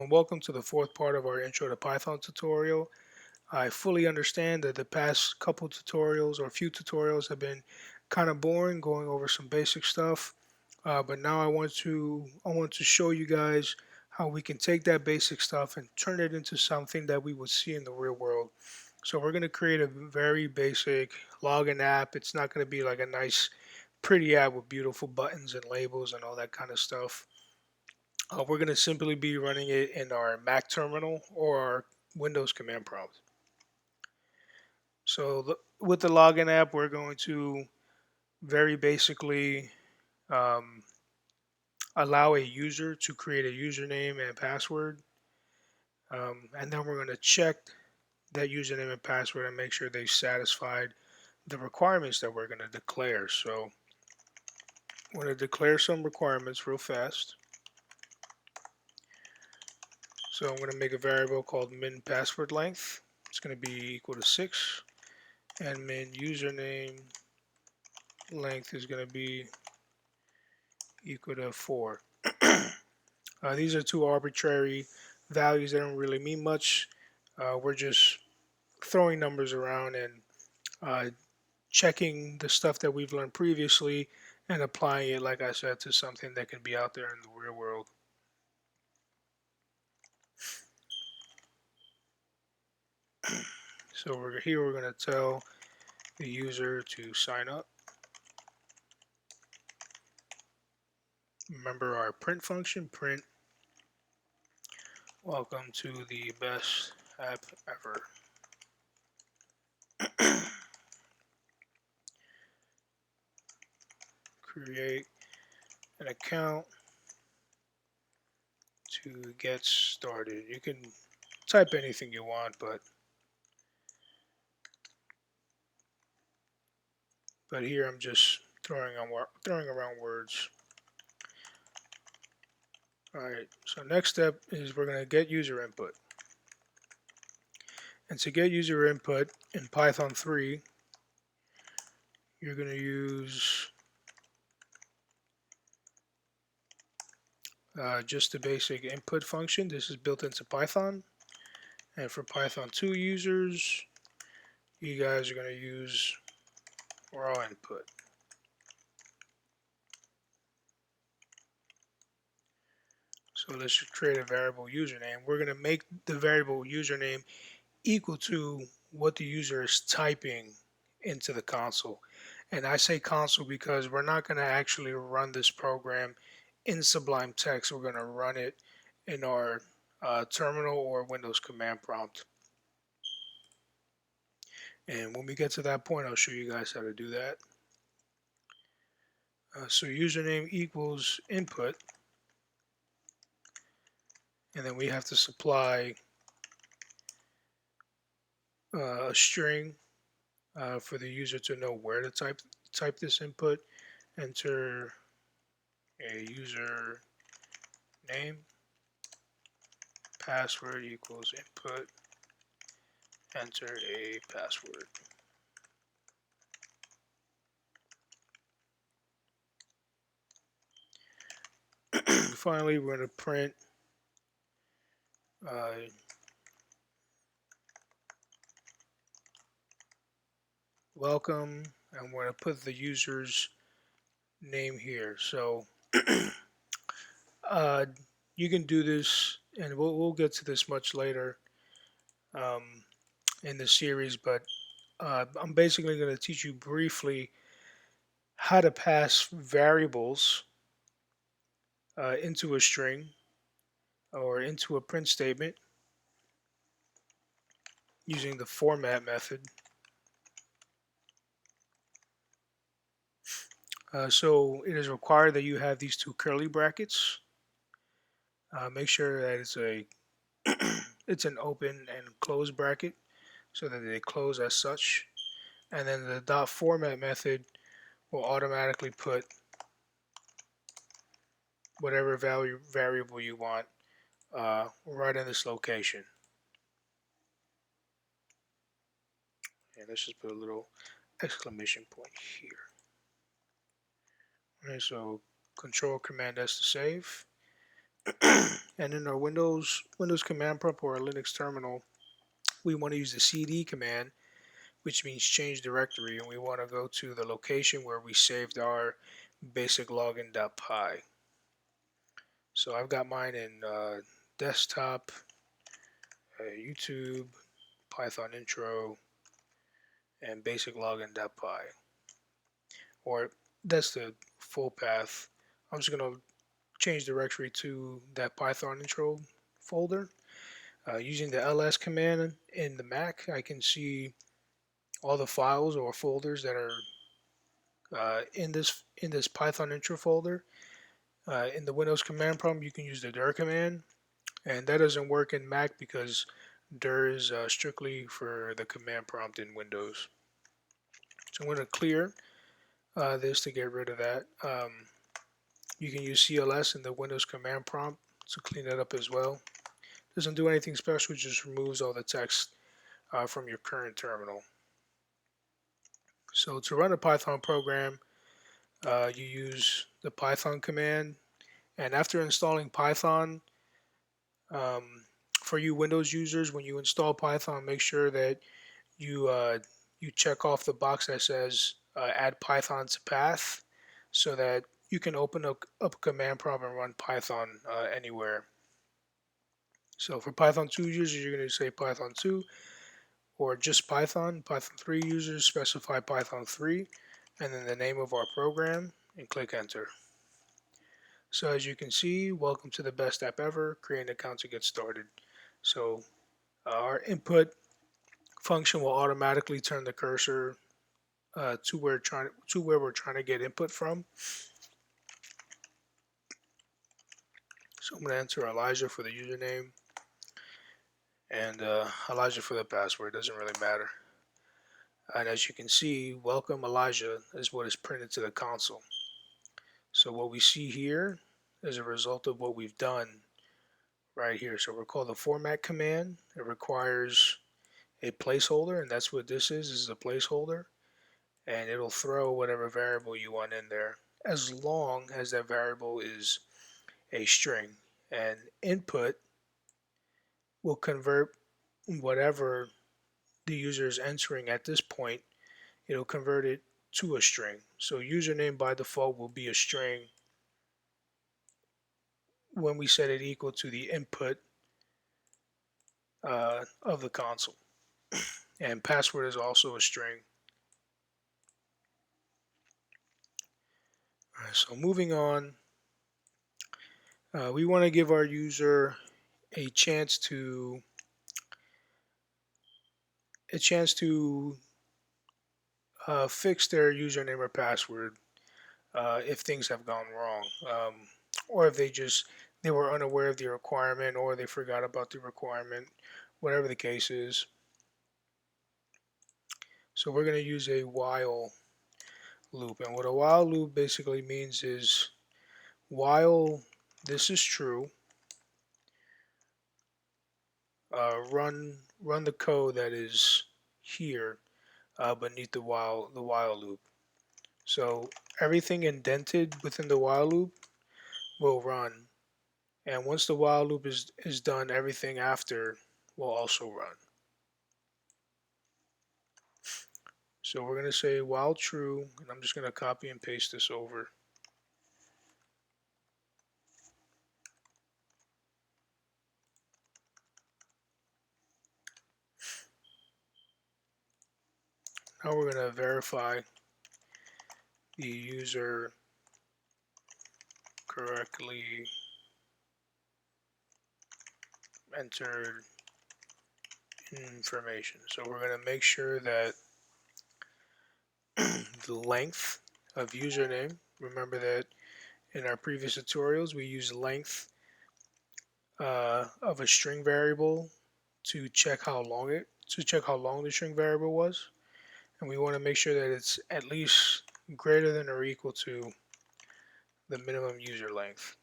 Welcome to the fourth part of our Intro to Python tutorial. I fully understand that the past couple tutorials or few tutorials have been kind of boring, going over some basic stuff. But now I want to show you guys how we can take that basic stuff and turn it into something that we would see in the real world. So we're going to create a very basic login app. It's not going to be like a nice, pretty app with beautiful buttons and labels and all that kind of stuff. We're going to simply be running it in our Mac terminal or our Windows command prompt. So with the login app, we're going to very basically um, allow a user to create a username and password. And then we're going to check that username and password and make sure they've satisfied the requirements that we're going to declare. So I'm going to declare some requirements real fast. So I'm going to make a variable called min password length. It's going to be equal to 6. And min username length is going to be equal to 4. These are two arbitrary values that don't really mean much. We're just throwing numbers around and uh, checking the stuff that we've learned previously and applying it, like I said, to something that can be out there in the real world. So we're going to tell the user to sign up. Remember our print function, print welcome to the best app ever. Create an account to get started. You can type anything you want, but here I'm just throwing around words. All right, so next step is we're going to get user input. And to get user input in Python 3, you're going to use just the basic input function. This is built into Python. And for Python 2 users, you guys are going to use raw input. So let's create a variable username. We're going to make the variable username equal to what the user is typing into the console. And I say console because we're not going to actually run this program in Sublime Text. We're going to run it in our terminal or Windows command prompt. And when we get to that point, I'll show you guys how to do that. So username equals input. And then we have to supply a string for the user to know where to type this input. Enter a user name, password equals input, enter a password. Finally, we're going to print welcome, and we're going to put the user's name here. So you can do this, and we'll get to this much later in the series, but I'm basically going to teach you briefly how to pass variables into a string or into a print statement using the format method. So it is required that you have these two curly brackets. Make sure that it's an open and closed bracket so that they close as such. And then the dot format method will automatically put whatever variable you want right in this location. And let's just put a little exclamation point here. All right, so Control Command S to save. And in our Windows command prompt or a Linux terminal, we want to use the cd command, which means change directory, and we want to go to the location where we saved our basic login.py. So I've got mine in desktop, YouTube, Python intro, and basic login.py. Or that's the full path. I'm just going to change directory to that Python intro folder. Using the ls command in the Mac, I can see all the files or folders that are in this Python intro folder. In the Windows command prompt, you can use the dir command, and that doesn't work in Mac because dir is strictly for the command prompt in Windows. So I'm going to clear this to get rid of that. You can use CLS in the Windows command prompt to clean it up as well. Doesn't do anything special, just removes all the text from your current terminal. So to run a Python program, you use the Python command, and after installing Python, um, for you Windows users, when you install Python, make sure that you check off the box that says add Python to path, so that you can open up a command prompt and run Python anywhere. So for Python 2 users, you're going to say Python 2, or just Python. Python 3 users, specify Python 3, and then the name of our program, and click enter. So as you can see, welcome to the best app ever, create an account to get started. So our input function will automatically turn the cursor to where we're trying to get input from. So I'm going to enter Elijah for the username and Elijah for the password. Doesn't really matter. And as you can see, welcome Elijah is what is printed to the console. So what we see here is a result of what we've done right here. So recall the format command. It requires a placeholder, and that's what this is a placeholder. And it'll throw whatever variable you want in there, as long as that variable is a string. And input will convert whatever the user is entering at this point. It'll convert it to a string. So username by default will be a string when we set it equal to the input of the console. And password is also a string. All right, so moving on, we want to give our user a chance to fix their username or password if things have gone wrong, or if they were unaware of the requirement, or they forgot about the requirement, whatever the case is. So we're going to use a while loop, and what a while loop basically means is while this is true, run the code that is here beneath the while loop. So everything indented within the while loop will run, and once the while loop is done, everything after will also run. So we're going to say while true, and I'm just going to copy and paste this over. Now we're going to verify the user correctly entered information. So we're going to make sure that the length of username, remember that in our previous tutorials we used length of a string variable to check how long the string variable was, and we want to make sure that it's at least greater than or equal to the minimum user length.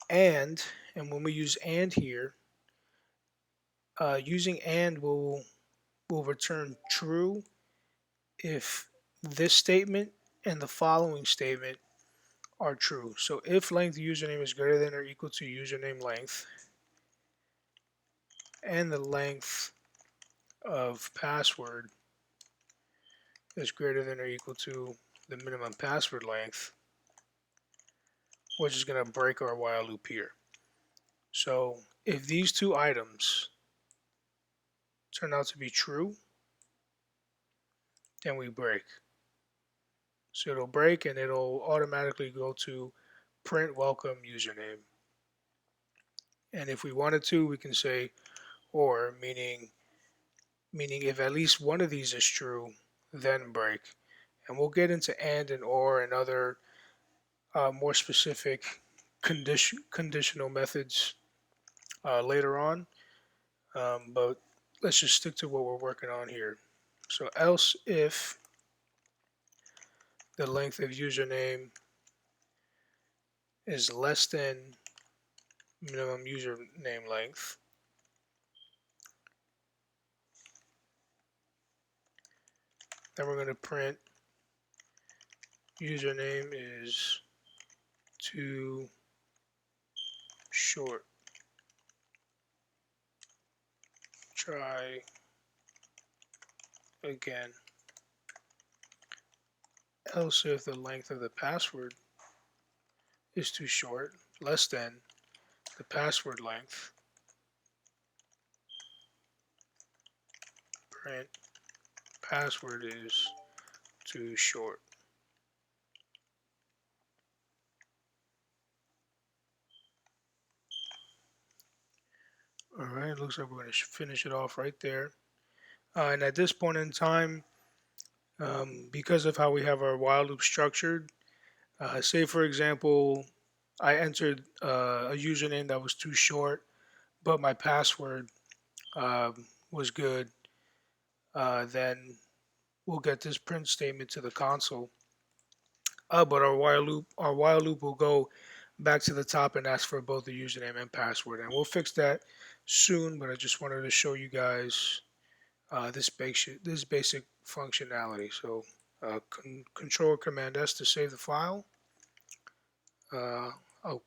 And when we use and here, using and will return true if this statement and the following statement are true. So if length username is greater than or equal to username length, and the length of password is greater than or equal to the minimum password length, we're just going to break our while loop here. So if these two items turn out to be true, then we break. So it'll break and it'll automatically go to print welcome username. And if we wanted to, we can say or, meaning if at least one of these is true, then break. And we'll get into and or and other more specific conditional methods later on. But let's just stick to what we're working on here. So else if the length of username is less than minimum username length, then we're going to print username is too short. Try again. Else if the length of the password is too short, less than the password length, print password is too short. Alright, looks like we're going to finish it off right there. And at this point in time, because of how we have our while loop structured, say for example, I entered a username that was too short, but my password was good, then we'll get this print statement to the console. But our while loop will go back to the top and ask for both the username and password, and we'll fix that soon. But I just wanted to show you guys this basic functionality. So Control Command S to save the file. I'll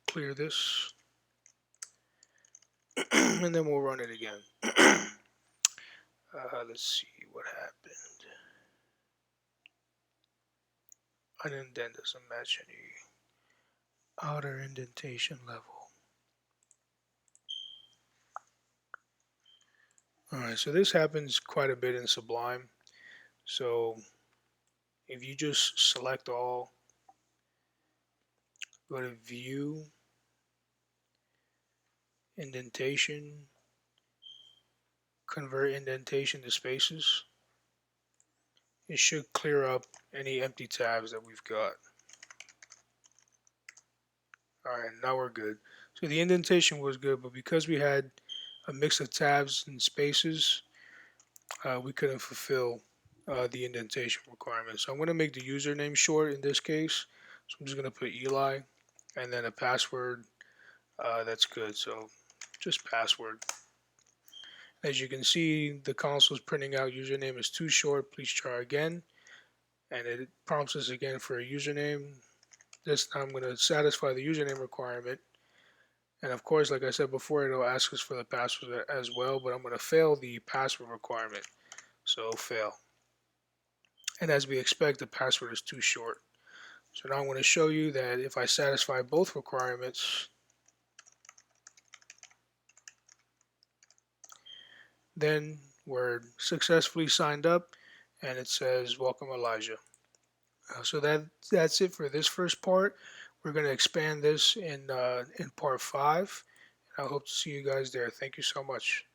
clear this and then we'll run it again. Let's see what happened. An indent doesn't match any outer indentation level. Alright, so this happens quite a bit in Sublime. So if you just select all, go to View, Indentation, convert indentation to spaces, it should clear up any empty tabs that we've got. Alright, now we're good. So the indentation was good, but because we had a mix of tabs and spaces, we couldn't fulfill the indentation requirements. So I'm going to make the username short in this case. So I'm just going to put Eli and then a password that's good. So just password. As you can see, the console is printing out username is too short, please try again. And it prompts us again for a username. This time I'm going to satisfy the username requirement. And of course, like I said before, it'll ask us for the password as well, but I'm going to fail the password requirement. So fail. And as we expect, the password is too short. So now I'm going to show you that if I satisfy both requirements, then we're successfully signed up and it says welcome Elijah. So that's it for this first part. We're going to expand this in part 5. I hope to see you guys there. Thank you so much.